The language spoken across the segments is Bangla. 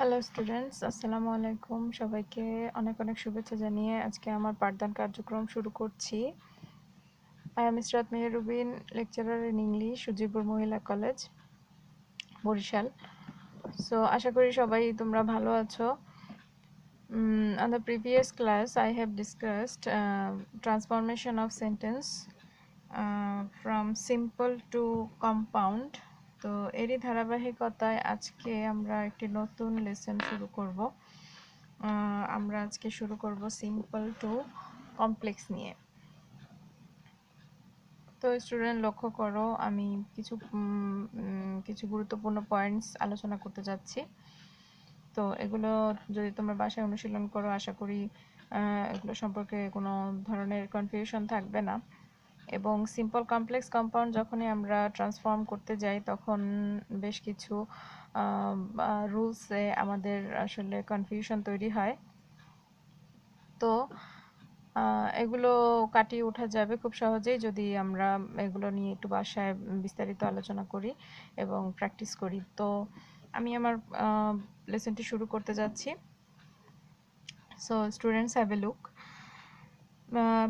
হ্যালো স্টুডেন্টস, আসসালামু আলাইকুম। সবাইকে অনেক অনেক শুভেচ্ছা জানিয়ে আজকে আমার পাঠদান কার্যক্রম শুরু করছি। I am Israt Meherubin, lecturer in English, Sujipur Mahila college, Barishal. So আশা করি সবাই তোমরা ভালো আছো। On the previous class I have discussed transformation of sentence from simple to compound. তো এরই ধারাবাহিকতায় আজকে আমরা একটি নতুন লেসন শুরু করব। আমরা আজকে শুরু করব সিম্পল টু কমপ্লেক্স নিয়ে। তো স্টুডেন্ট লক্ষ্য করো, আমি কিছু গুরুত্বপূর্ণ পয়েন্টস আলোচনা করতে যাচ্ছি। তো এগুলো যদি তোমরা বাসায় অনুশীলন করো, আশা করি এগুলো সম্পর্কে কোনো ধরনের কনফিউশন থাকবে না। এবং সিম্পল কমপ্লেক্স কম্পাউন্ড যখনই আমরা ট্রান্সফর্ম করতে যাই তখন বেশ কিছু রুলসে আমাদের আসলে কনফিউশন তৈরি হয়। তো এগুলো কাটিয়ে ওঠা যাবে খুব সহজেই যদি আমরা এগুলো নিয়ে একটু বাসায় বিস্তারিত আলোচনা করি এবং প্র্যাকটিস করি। তো আমি আমার লেসনটি শুরু করতে যাচ্ছি। So students have a look.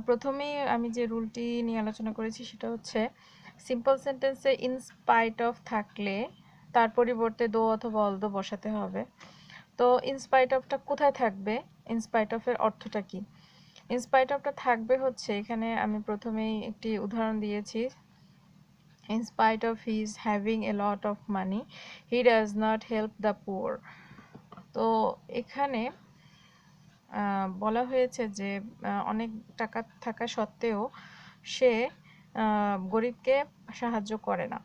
প্রথমেই আমি যে রুলটি নিয়ে আলোচনা করেছি সেটা হচ্ছে সিম্পল সেন্টেন্সে ইন স্পাইট অফ থাকলে তার পরিবর্তে দো অথবা অলদো বসাতে হবে। তো ইন স্পাইট অফটা কোথায় থাকবে, ইন স্পাইট অফের অর্থটা কি? ইন স্পাইট অফটা থাকবে হচ্ছে, এখানে আমি প্রথমেই একটি উদাহরণ দিয়েছি, in spite of his having a lot of money he does not help the poor। তো এখানে বলা হয়েছে যে অনেক টাকা থাকা সত্ত্বেও সে গরিবকে সাহায্য করে না।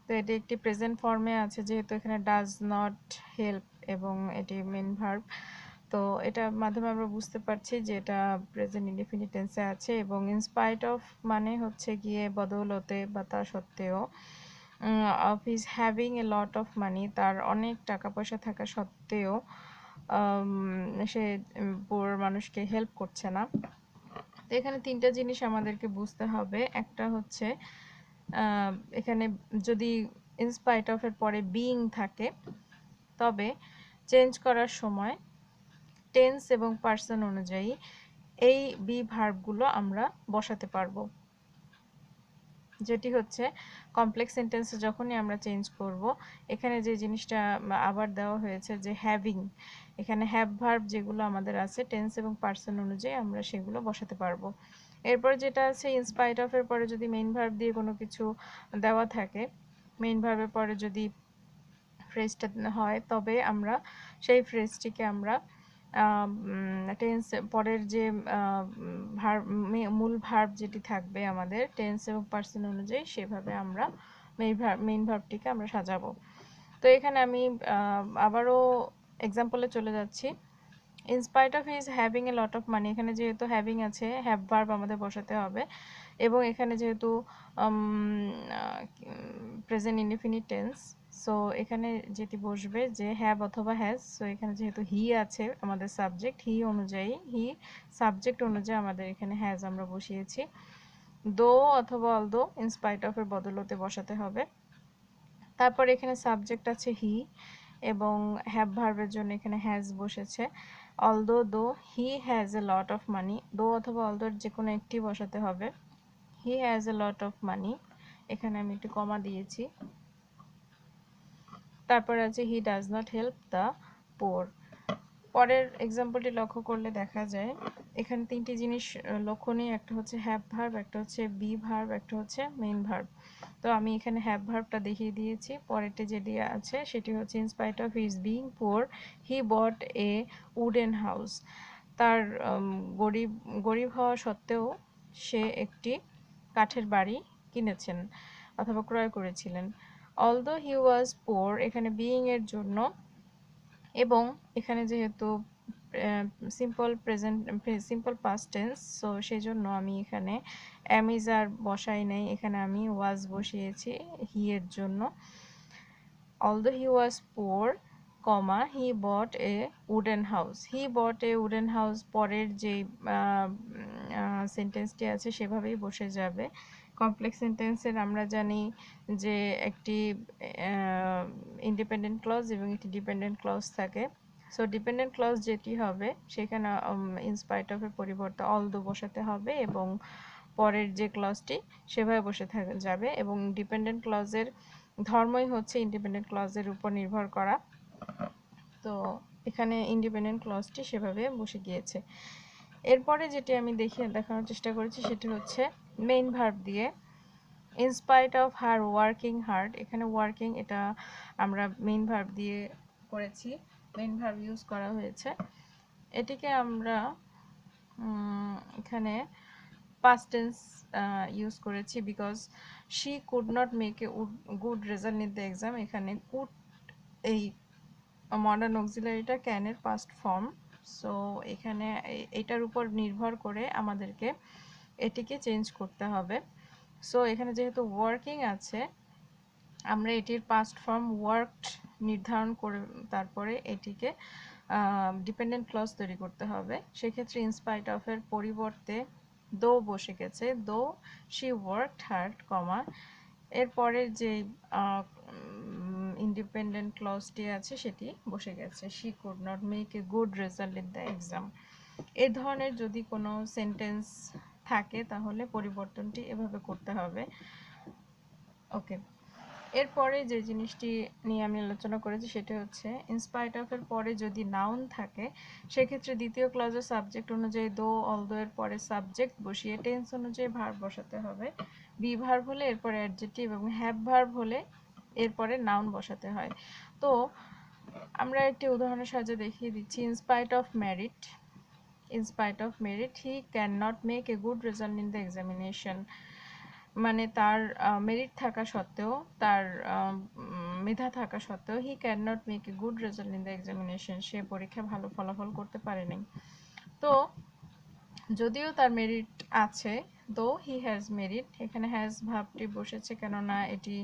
তো এটি একটি প্রেজেন্ট ফর্মে আছে যেহেতু এখানে ডাজ নট হেল্প এবং এটি মেন ভার্ব। তো এটার মাধ্যমে আমরা বুঝতে পারছি যে এটা প্রেজেন্ট ইনডিফিনিট টেন্সে আছে এবং ইনস্পাইট অফ মানে হচ্ছে গিয়ে বদৌলতে বা তা সত্ত্বেও, of his having a lot of money তার অনেক টাকা পয়সা থাকা সত্ত্বেও সে পুর মানুষকে হেল্প করছে না। তো এখানে তিনটা জিনিস আমাদেরকে বুঝতে হবে। একটা হচ্ছে এখানে যদি ইনস্পাইট অফ এর পরে বিইং থাকে তবে চেঞ্জ করার সময় টেন্স এবং পার্সন অনুযায়ী এই বি ভার্বগুলো আমরা বসাতে পারবো, যেটি হচ্ছে কমপ্লেক্স সেন্টেন্সে যখনই আমরা চেঞ্জ করব। এখানে যে জিনিসটা আবার দেওয়া হয়েছে যে হ্যাভিং, এখানে হ্যাভ ভার্ব যেগুলো আমাদের আছে টেন্স এবং পার্সন অনুযায়ী আমরা সেগুলো বসাতে পারবো। এরপর যেটা আছে ইনস্পাইট অফ এর পরে যদি মেইন ভার্ব দিয়ে কোনো কিছু দেওয়া থাকে, মেইন ভার্বের পরে যদি ফ্রেজটা হয় তবে আমরা সেই ফ্রেজটিকে আমরা টেন্স পরের যে মূল ভার্ব যেটি থাকবে আমাদের টেন্স এবং পার্সন অনুযায়ী সেভাবে আমরা মেইন ভার্বটিকে আমরা সাজাবো। তো এখানে আমি আবারও এক্সাম্পলে চলে যাচ্ছি। In spite of his having a lot of money, এখানে যেহেতু হ্যাভিং আছে হ্যাভ ভার্ব আমাদের বসাতে হবে এবং এখানে যেহেতু প্রেজেন্ট ইনডিফিনিট টেন্স, সো এখানে যেটি বসবে যে হ্যাভ অথবা হ্যাজ। সো এখানে যেহেতু হি আছে আমাদের সাবজেক্ট, হি সাবজেক্ট অনুযায়ী আমাদের এখানে হ্যাজ আমরা বসিয়েছি। দো অথবা অলদো ইন স্পাইট অফ এর বদলতে বসাতে হবে। তারপর এখানে সাবজেক্ট আছে হি এবং হ্যাভ ভার্বের জন্য এখানে হ্যাজ বসেছে। অলদো দো he has a lot of money, দো অথবা অলদোর যে কোনো একটি বসাতে হবে। He has a lot of money, এখানে আমি একটু কমা দিয়েছি। তারপর আছে he does not help the poor. পরের এক্সাম্পলটি লক্ষ্য করলে দেখা যায় এখানে তিনটি জিনিস লক্ষণীয়, একটা হচ্ছে হ্যাভ ভার্ব, একটা হচ্ছে বি ভার্ব, একটা হচ্ছে মেইন ভার্ব। তো আমি এখানে হ্যাভ ভার্বটা দেখিয়ে দিয়েছি। পরেরটি যেটি আছে সেটি হচ্ছে in spite of his being poor he bought a wooden house. তার গরিব হওয়া সত্ত্বেও সে একটি কাঠের বাড়ি কিনেছেন অথবা ক্রয় করেছিলেন। অলদো হি ওয়াজ পোর, এখানে বিইং এর জন্য এবং এখানে যেহেতু সিম্পল পাস্ট টেন্স, সো সেই জন্য আমি এখানে অ্যাম ইজ আর বসাই নাই, এখানে আমি ওয়াজ বসিয়েছি হি এর জন্য। Although he was poor comma he bought a wooden house, he bought a wooden house পরের যে সেন্টেন্সটি আছে সেভাবেই বসে যাবে। কমপ্লেক্স সেন্টেন্সের আমরা জানি যে একটি ইন্ডিপেন্ডেন্ট ক্লজ এবং একটি ডিপেন্ডেন্ট ক্লজ থাকে। সো ডিপেন্ডেন্ট ক্লজ যেটি হবে সেখানে ইনস্পাইট অফ এর পরিবর্তে অলদো বসাতে হবে এবং পরের যে ক্লজটি সেভাবে বসে যাবে এবং ডিপেন্ডেন্ট ক্লজের ধর্মই হচ্ছে ইন্ডিপেন্ডেন্ট ক্লজের উপর নির্ভর করা। তো এখানে ইন্ডিপেন্ডেন্ট ক্লজটি সেভাবে বসে গিয়েছে। এরপরে যেটি আমি দেখানোর চেষ্টা করেছি সেটি হচ্ছে মেইন ভার্ব দিয়ে in spite of her working hard. এখানে ওয়ার্কিং এটা আমরা মেইন ভার্ব দিয়ে করেছি, মেইন ভার্ব ইউজ করা হয়েছে। এটিকে আমরা এখানে past tense ইউজ করেছি because she could not make a good result in the exam। এখানে could এই মডার্ন অক্সিলারিটা ক্যান এর পাস্ট ফর্ম। সো এখানে এটার উপর নির্ভর করে আমাদেরকে এটিকে চেঞ্জ করতে হবে। সো এখানে যেহেতু ওয়ার্কিং আছে আমরা এটির পাস্ট ফর্ম ওয়ার্কড নির্ধারণ করে তারপরে এটিকে ডিপেন্ডেন্ট ক্লজ তৈরি করতে হবে। সেক্ষেত্রে ইনস্পাইট অফ এর পরিবর্তে দো বসে গেছে, দো শি ওয়ার্কড হার্ড, কমা এরপরের যে ইন্ডিপেন্ডেন্ট ক্লজটি আছে সেটি বসে গেছে, she could not make a good result in the exam. এই ধরনের যদি কোনো সেন্টেন্স থাকে তাহলে পরিবর্তনটি এভাবে করতে হবে। ওকে, এরপরে যে জিনিসটি নিয়ে আমি আলোচনা করেছি সেটা হচ্ছে ইনস্পাইট অফ এর পরে যদি নাউন থাকে সেক্ষেত্রে দ্বিতীয় ক্লজের সাবজেক্ট অনুযায়ী দো অলদো এর পরে সাবজেক্ট বসিয়ে টেন্স অনুযায়ী ভার্ব বসাতে হবে। বি ভার্ব হলে এরপরে অ্যাডজেক্টিভ এবং হ্যাভ ভার্ব হলে এরপরে নাউন বসাতে হয়। তো আমরা একটি উদাহরণের সাহায্যে দেখিয়ে দিচ্ছি। In spite of merit, in spite of merit he can not make a good result in the examination. মানে তার মেরিট থাকা সত্ত্বেও, তার মেধা থাকা সত্ত্বেও he can not make a good result in the examination, সে পরীক্ষায় ভালো ফলাফল করতে পারেনি। তো যদিও তার মেরিট আছে, দো হি হ্যাজ মেরিট, এখানে হ্যাজ ভাবটি বসেছে কেননা এটি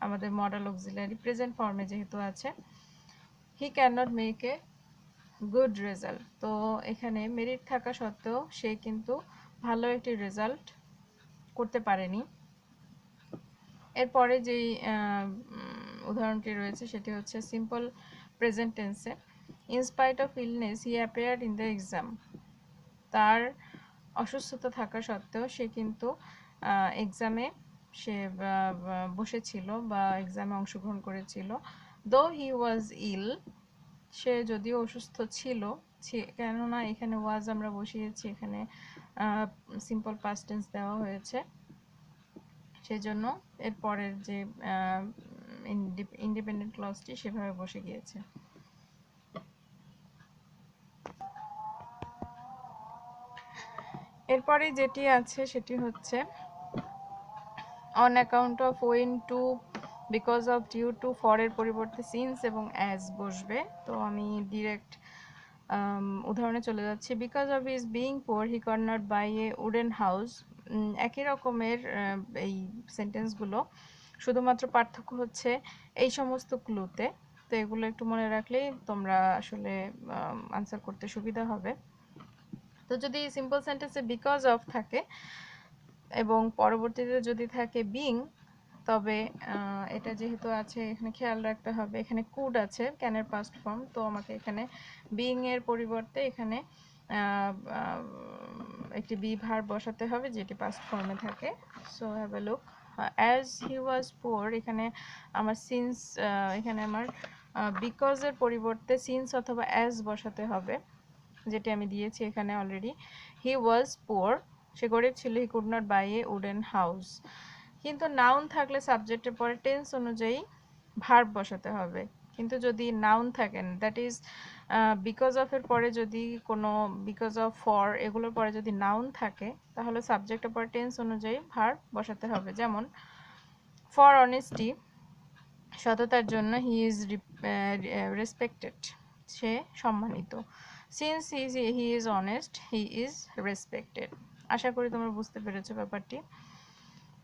আমাদের মডেল অক্সিলারি প্রেজেন্ট ফর্মে যেহেতু আছে। হি can not make a good result, তো এখানে মেরিট থাকা সত্ত্বেও সে কিন্তু ভালো একটি রেজাল্ট করতে পারেনি। এরপরে যেই উদাহরণটি রয়েছে সেটি হচ্ছে সিম্পল প্রেজেন্ট টেন্সে in spite of illness he appeared in the exam. তার অসুস্থতা থাকা সত্ত্বেও সে কিন্তু এক্সামে সে বসেছিল বা এক্সামে অংশগ্রহণ করেছিল। দো হি ওয়াজ ইল, সে যদিও অসুস্থ ছিল, কেননা এখানে ওয়াজ আমরা বসিয়েছি, এখানে সিম্পল পাস্ট টেন্স দেওয়া হয়েছে, সেজন্য এর পরের যে ইন্ডিপেন্ডেন্ট ক্লজটি সেভাবে বসে গিয়েছে। এরপরে যেটি আছে সেটি হচ্ছে on account of, owing to, because of, due to. For এর পরিবর্তে সিন্স এবং অ্যাজ বসবে। তো আমি ডিরেক্ট উদাহরণে চলে যাচ্ছি। Because of his being poor he can not buy a wooden house. একই রকমের এই সেন্টেন্সগুলো, শুধুমাত্র পার্থক্য হচ্ছে এই সমস্ত ক্লুতে। তো এগুলো একটু মনে রাখলেই তোমরা আসলে আনসার করতে সুবিধা হবে। তো যদি সিম্পল সেন্টেন্সে বিকজ অফ থাকে এবং পরবর্তীতে যদি থাকে বিং, তবে এটা যেহেতু আছে এখানে খেয়াল রাখতে হবে এখানে কুড আছে ক্যানের পাস্ট ফর্ম, তো আমাকে এখানে বিং এর পরিবর্তে এখানে একটি বি ভার্ব বসাতে হবে যেটি পাস্ট ফর্মে থাকে। So have a look. As he was poor, এখানে আমার সিন্স, এখানে আমার বিকজ এর পরিবর্তে সিন্স অথবা অ্যাজ বসাতে হবে, যেটি আমি দিয়েছি এখানে অলরেডি। হি ওয়াজ পুয়ার, সে গরিব ছিল। He could not buy a wooden house. কিন্তু নাউন থাকলে সাবজেক্টের পরে টেন্স অনুযায়ী ভার্ব বসাতে হবে। কিন্তু যদি নাউন থাকেন, দ্যাট ইজ বিকজ অফ এর পরে যদি কোনো বিকজ অফ, ফর এগুলোর পরে যদি নাউন থাকে তাহলে সাবজেক্টের পরে টেন্স অনুযায়ী ভার্ব বসাতে হবে। যেমন ফর অনেস্টি, সততার জন্য, হি ইজ রেসপেক্টেড, সে সম্মানিত। Since he is honest he is respected. আশা করি তোমরা বুঝতে পেরেছো ব্যাপারটি।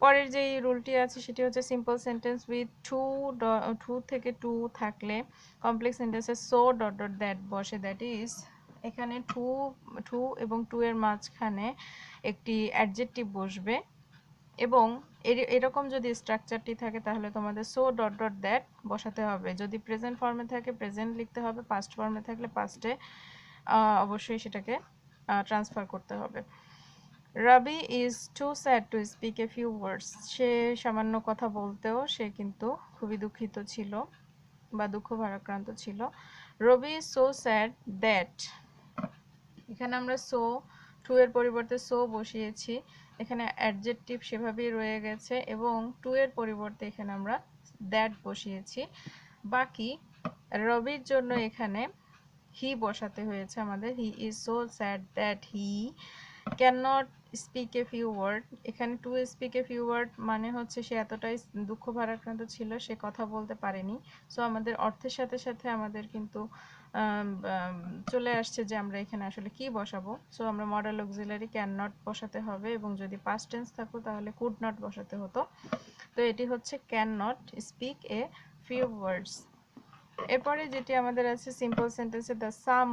পরের যে রুলটি আছে সেটি হচ্ছে সিম্পল সেন্টেন্স উইথ টু থেকে টু থাকলে কমপ্লেক্স সেন্টেন্সে সো ডট ডট দ্যাট বসে। দ্যাট ইজ এখানে টু এবং টু এর মাঝখানে একটি অ্যাডজেক্টিভ বসবে এবং এরকম যদি স্ট্রাকচারটি থাকে তাহলে তোমাদের সো ডট ডট দ্যাট বসাতে হবে। যদি প্রেজেন্ট ফর্মে থাকে প্রেজেন্ট লিখতে হবে, পাস্ট ফর্মে থাকলে পাস্টে অবশ্যই সেটাকে ট্রান্সফার করতে হবে। Rabi is too sad to speak a few words. সে সামান্য কথা বলতেও সে কিন্তু খুবই দুঃখিত ছিল বা দুঃখ ভারাক্রান্ত ছিল। রবি ইজ সো স্যাড দ্যাট, এখানে আমরা সো টু এর পরিবর্তে সো বসিয়েছি, এখানে অ্যাডজেক্টিভ সেভাবেই রয়ে গেছে এবং টু এর পরিবর্তে এখানে আমরা দ্যাট বসিয়েছি। বাকি রবির জন্য এখানে হি বসাতে হয়েছে আমাদের। He is so sad that he can not speak a few word. এখানে to speak a few word মানে হচ্ছে সে এতটাই দুঃখ ভারাক্রান্ত ছিল সে কথা বলতে পারেনি। সো আমাদের অর্থের সাথে সাথে আমাদের কিন্তু চলে আসছে যে আমরা এখানে আসলে কি বসাবো। সো আমরা মডেল অক্সিলারি ক্যান নট বসাতে হবে এবং যদি পাস্ট টেন্স থাকতো তাহলে কুড নট বসাতে হতো। তো এটি হচ্ছে can not speak a few words. এরপরে যেটি আমাদের আছে সিম্পল সেন্টেন্সে, the sum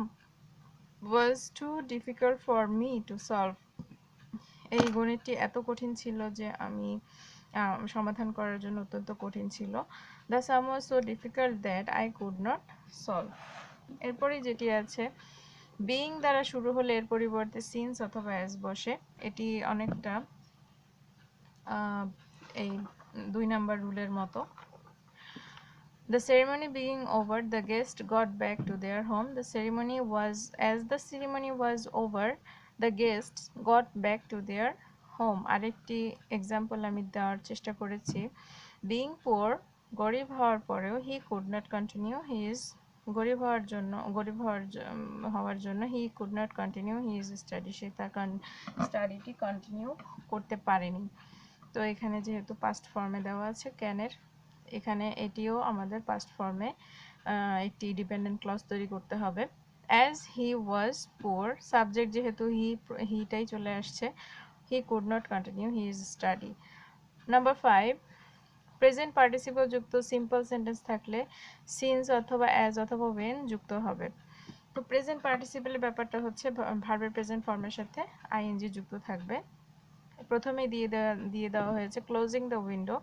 was too difficult for me to solve. এই গণিতটি এত কঠিন ছিল যে আমি সমাধান করার জন্য অত্যন্ত কঠিন ছিল। The sum was so difficult that I could not solve. এরপরে যেটি আছে বিইং দ্বারা শুরু হলে এর পরিবর্তে সিন্স অথবা অ্যাজ বসে। এটি অনেকটা এই 2 নাম্বার রুলের মতো। The ceremony being over, the guests got back to their home. The ceremony was over, the guests got back to their home. আরেকটি এক্সাম্পল আমি দেওয়ার চেষ্টা করেছি। Being poor, গরিব হওয়ার পরেও he could not continue his গরিব হওয়ার জন্য he could not continue his study। সে তার স্টাডিটি কন্টিনিউ করতে পারেনি। তো এখানে যেহেতু পাস্ট ফর্মে দেওয়া আছে ক্যানের, এখানে এটিও আমাদের পাস্ট ফর্মে একটি ডিপেন্ডেন্ট ক্লজ তৈরি করতে হবে। As he was poor, subject যেহেতু হিটাই চলে আসছে, হি could not continue his study. Number 5, present participle যুক্ত সিম্পল সেন্টেন্স থাকলে সিন্স অথবা অ্যাজ অথবা ওয়েন যুক্ত হবে। তো প্রেজেন্ট পার্টিসিপলের ব্যাপারটা হচ্ছে ভার্বের প্রেজেন্ট ফর্মের সাথে আইএনজি যুক্ত থাকবে। প্রথমে দিয়ে দেওয়া হয়েছে closing the window,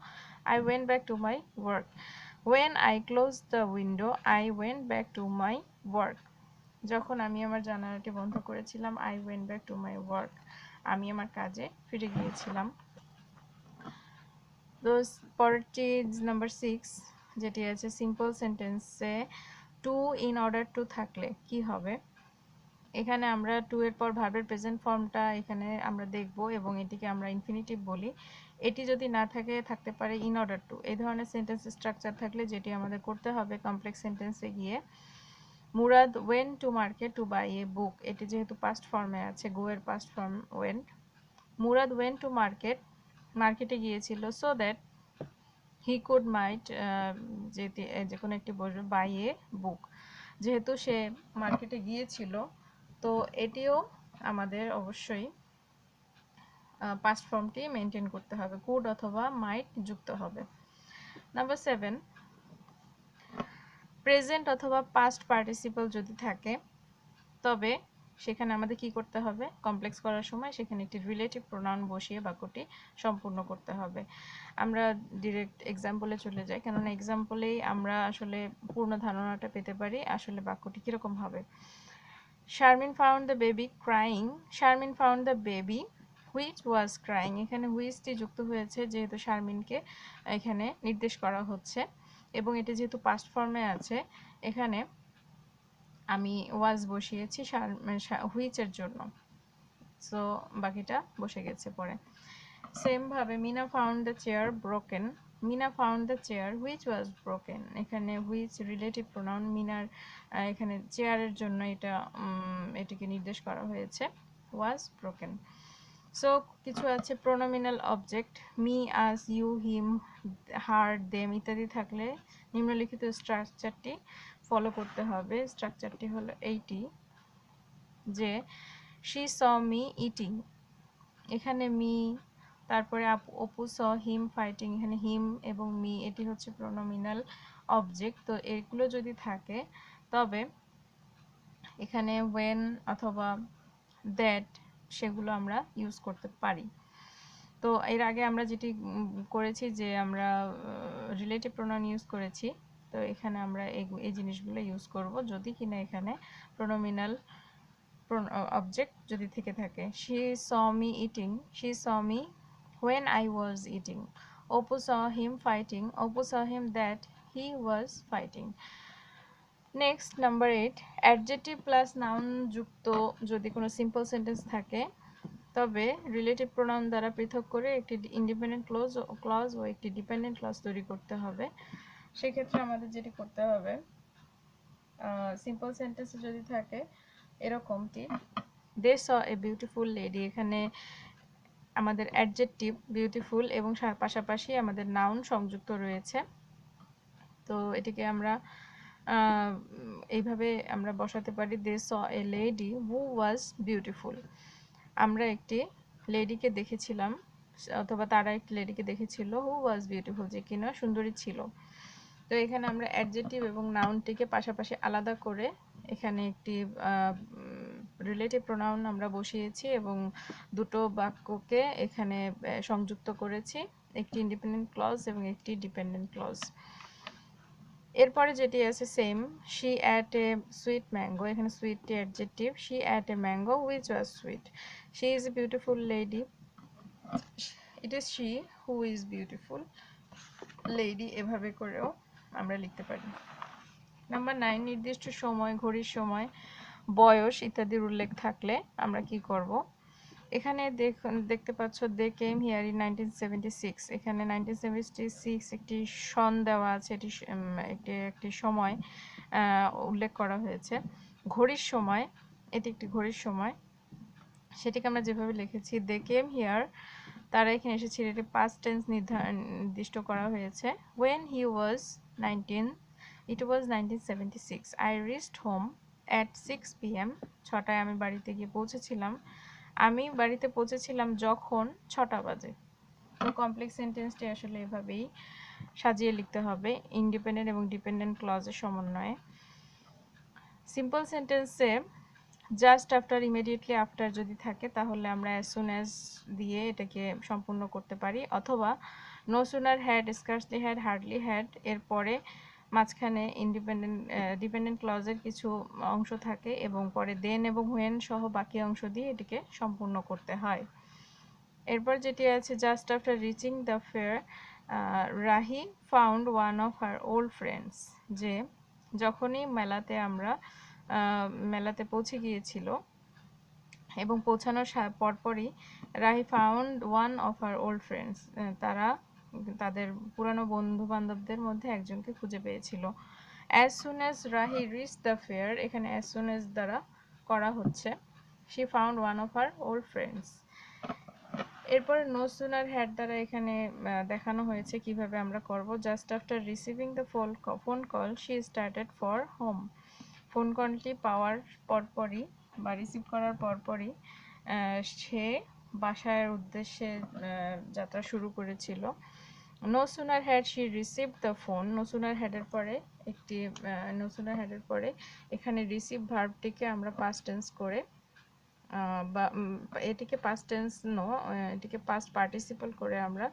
I went back to my work. When I close the window I went back to my work. যখন আমি আমার জানালাটি বন্ধ করেছিলাম I went back to my work, আমি আমার কাজে ফিরে গিয়েছিলাম। তো পরেরটি নাম্বার 6 যেটি আছে সিম্পল সেন্টেন্সে টু ইন অর্ডার টু থাকলে কি হবে। এখানে আমরা টু এর পর ভার্বের প্রেজেন্ট ফর্মটা এখানে আমরা দেখব এবং এটিকে আমরা ইনফিনিটিভ বলি। এটি যদি না থাকে থাকতে পারে ইন অর্ডার টু। এই ধরনের সেন্টেন্স স্ট্রাকচার থাকলে যেটি আমাদের করতে হবে কমপ্লেক্স সেন্টেন্সে গিয়ে, Murad went to market to buy a book. এটি যেহেতু পাস্ট ফর্মে আছে, গো এর past form went. Murad went to মার্কেটে গিয়েছিল so that he could might যে কোনো একটি বসবে বাই এ বুক। যেহেতু সে মার্কেটে গিয়েছিল তো এটিও আমাদের অবশ্যই পাস্ট ফর্মটি মেনটেন করতে হবে, কুড অথবা মাইট যুক্ত হবে। নাম্বার 7, প্রেজেন্ট অথবা পাস্ট পার্টিসিপল যদি থাকে তবে সেখানে আমাদের কি করতে হবে, কমপ্লেক্স করার সময় সেখানে একটি রিলেটিভ প্রোনাউন বসিয়ে বাক্যটি সম্পূর্ণ করতে হবে। আমরা ডিরেক্ট এক্সাম্পলে চলে যাই, কেননা এক্সাম্পলেই আমরা আসলে পূর্ণ ধারণাটা পেতে পারি আসলে বাক্যটি কীরকম হবে। Sharmin found the baby crying, Sharmin found the baby which was crying. এখানে হুইচটি যুক্ত হয়েছে যেহেতু শারমিনকে এখানে নির্দেশ করা হচ্ছে এবং এটি যেহেতু পাস্ট ফর্মে আছে এখানে আমি ওয়াজ বসিয়েছি হুইচের জন্য, সো বাকিটা বসে গেছে পরে। সেম ভাবে Meena found the chair broken, Meena found the chair which was broken. এখানে হুইচ রিলেটিভ প্রোনাউন, মিনার এখানে চেয়ারের জন্য এটিকে নির্দেশ করা হয়েছে ওয়াজ ব্রোকেন। সো কিছু আছে pronominal object, me, us, you, him, her, them ইত্যাদি থাকলে নিম্নলিখিত স্ট্রাকচারটি ফলো করতে হবে। স্ট্রাকচারটি হলো এইটি যে শি স মি ইটিং, এখানে মি, তারপরে অপু স হিম ফাইটিং, এখানে হিম এবং মি এটি হচ্ছে প্রোনোমিনাল অবজেক্ট। তো এগুলো যদি থাকে তবে এখানে ওয়েন অথবা দ্যাট সেগুলো আমরা ইউজ করতে পারি। তো এর আগে আমরা যেটি করেছি যে আমরা রিলেটিভ প্রোনাউন ইউজ করেছি, তো এখানে আমরা এই জিনিসগুলো ইউজ করব যদি কিনা এখানে প্রোনোমিনাল অবজেক্ট যদি থেকে থাকে। she saw me eating, she saw me when I was eating. Oppu saw him fighting, Oppu saw him that he was fighting. Next number 8, adjective plus noun যুক্ত যদি কোনো সিম্পল সেন্টেন্স থাকে তবে রিলেটিভ প্রোনাউন দ্বারা পৃথক করে একটি ইন্ডিপেন্ডেন্ট ক্লজ ও একটি ডিপেন্ডেন্ট ক্লজ তৈরি করতে হবে। সেক্ষেত্রে আমাদের যেটি করতে হবে, সিম্পল সেন্টেন্সে যদি থাকে এরকমটি, দে স এ বিউটিফুল লেডি, এখানে আমাদের অ্যাডজেক্টিভ বিউটিফুল এবং পাশাপাশি আমাদের নাউন সংযুক্ত রয়েছে। তো এটিকে আমরা এইভাবে আমরা বসাতে পারি, দে স a lady who was beautiful. আমরা একটি লেডিকে দেখেছিলাম অথবা তারা একটি লেডিকে দেখেছিল হু ওয়াজ বিউটিফুল, যে কিনা সুন্দরী ছিল। তো এখানে আমরা অ্যাডজেক্টিভ এবং নাউনটিকে পাশাপাশি আলাদা করে এখানে একটি রিলেটিভ প্রোনাউন আমরা বসিয়েছি এবং দুটো বাক্যকে এখানে সংযুক্ত করেছি, একটি ইন্ডিপেন্ডেন্ট ক্লজ এবং একটি ডিপেন্ডেন্ট ক্লজ। এরপরে যেটি আছে same, she ate a sweet mango, এখানে সুইটটি adjective, she ate a mango which was sweet. She is a beautiful lady, it is she who is beautiful lady, এভাবে করেও আমরা লিখতে পারি। নাম্বার 9, নির্দিষ্ট সময়, ঘড়ির সময়, বয়স ইত্যাদির উল্লেখ থাকলে আমরা কি করব। এখানে দেখতে পাচ্ছ দে কেম হিয়ার ইন 1976, এখানে 1976 একটি সন দেওয়া আছে, একটি সময় উল্লেখ করা হয়েছে। ঘড়ির সময়, এটি একটি ঘড়ির সময়, সেটিকে আমরা যেভাবে লিখেছি দে কেম হিয়ার, তারা এখানে এসেছিল, এটি পাস্ট টেন্স নির্দিষ্ট করা হয়েছে। when he was 19, it was 1976. I reached home at 6 p.m. 6টায় আমি বাড়িতে গিয়ে পৌঁছেছিলাম, আমি বাড়িতে পৌঁছেছিলাম যখন 6টা বাজে। তো কমপ্লেক্স সেন্টেন্সটি আসলে এভাবেই সাজিয়ে লিখতে হবে ইন্ডিপেন্ডেন্ট এবং ডিপেন্ডেন্ট ক্লজের সমন্বয়ে। সিম্পল সেন্টেন্সে জাস্ট আফটার, ইমিডিয়েটলি আফটার যদি থাকে তাহলে আমরা অ্যাজ সুন অ্যাজ দিয়ে এটাকে সম্পূর্ণ করতে পারি, অথবা no sooner had, scarcely had, hardly had, এরপরে মাঝখানে ডিপেন্ডেন্ট ক্লজের কিছু অংশ থাকে এবং পরে দেন এবং হোয়েন সহ বাকি অংশ দিয়ে এটিকে সম্পূর্ণ করতে হয়। এরপর যেটি আছে just after reaching the fair, Rahi found one of her old friends, যে যখনই মেলাতে পৌঁছে গিয়েছিল এবং পৌঁছানোর পরপরই Rahi found one of her old friends, তারা তাদের পুরানো বন্ধু বান্ধবদের মধ্যে একজনকে খুঁজে পেয়েছিল। As soon as Rahi reach the fair, এখানে অ্যাজ সুন অ্যাজ দ্বারা করা হচ্ছে, she found one of her old friends. এরপরে নো সুনার হ্যাড দ্বারা এখানে দেখানো হয়েছে কিভাবে আমরা করব। Just after receiving the phone call she started for home, phone কলটি পাওয়ার পরপরই বা রিসিভ করার পরপরই সে বাসার উদ্দেশ্যে যাত্রা শুরু করেছিল। No sooner had she received the phone, no sooner হ্যাডের পরে এখানে রিসিভ ভার্বটিকে আমরা পাস্ট টেন্স করে বা এটিকে পাস্ট টেন্স এটিকে পাস্ট পার্টিসিপল করে আমরা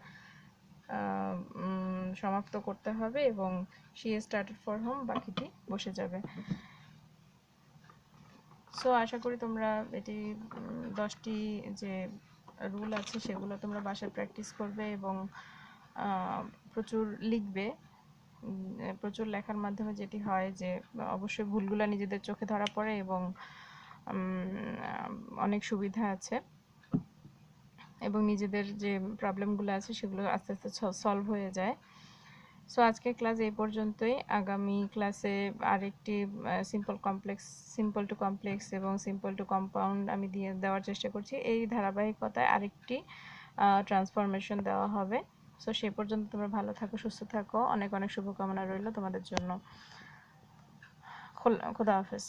সমাপ্ত করতে হবে এবং শি স্টার্টেড ফর হোম বাকিটি বসে যাবে। সো আশা করি তোমরা এটি 10টি যে রুল আছে সেগুলো তোমরা বাসায় প্র্যাকটিস করবে এবং প্রচুর লিখবে। প্রচুর লেখার মাধ্যমে যেটি হয় যে অবশ্যই ভুলগুলো নিজেদের চোখে ধরা পড়ে এবং অনেক সুবিধা আছে এবং নিজেদের যে প্রবলেমগুলো আছে সেগুলো আস্তে আস্তে সলভ হয়ে যায়। সো আজকের ক্লাস এই পর্যন্তই। আগামী ক্লাসে আরেকটি সিম্পল টু কমপ্লেক্স এবং সিম্পল টু কম্পাউন্ড আমি দেওয়ার চেষ্টা করছি। এই ধারাবাহিকতায় আরেকটি ট্রান্সফরমেশন দেওয়া হবে। সো সে পর্যন্ত তোমরা ভালো থাকো, সুস্থ থাকো, অনেক অনেক শুভকামনা রইল তোমাদের জন্য। খোদা হাফেজ।